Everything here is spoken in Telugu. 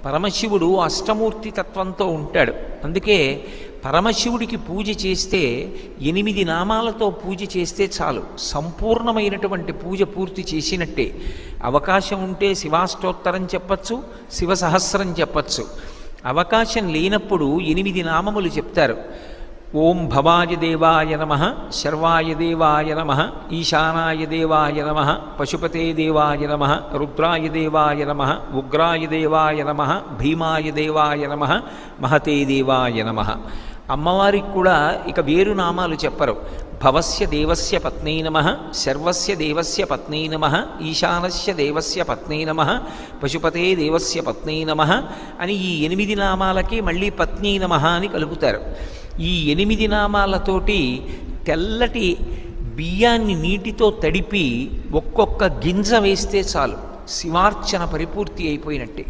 పరమశివుడు అష్టమూర్తి తత్వంతో ఉంటాడు. అందుకే పరమశివుడికి పూజ చేస్తే 8 నామాలతో పూజ చేస్తే చాలు, సంపూర్ణమైనటువంటి పూజ పూర్తి చేసినట్టే. అవకాశం ఉంటే శివాష్టోత్తరం చెప్పచ్చు, శివ సహస్రం చెప్పచ్చు. అవకాశం లేనప్పుడు 8 నామములు చెప్తారు. ఓం భవాయ దేవాయ నమః, శర్వాయ దేవాయ నమః, ఈశానాయ దేవాయ నమః, పశుపతే దేవాయ నమః, రుద్రాయ దేవాయ నమః, ఉగ్రాయ దేవాయ నమః, భీమాయ దేవాయ నమః, మహతే దేవాయ నమః. అమ్మవారికి కూడా ఇక వేరు నామాలు చెప్పరు. భవస్య దేవస్య పత్నీ నమః, శర్వస్య దేవస్య పత్నీ నమః, ఈశానస్య దేవస్య పత్నీ నమః, పశుపతే దేవస్య పత్నీ నమః అని ఈ 8 నామాలకి మళ్ళీ పత్నీ నమః అని కలుపుతారు. ఈ 8 నామాలతోటి తెల్లటి బియ్యాన్ని నీటితో తడిపి ఒక్కొక్క గింజ వేస్తే చాలు, శివార్చన పరిపూర్తి అయిపోయినట్టే.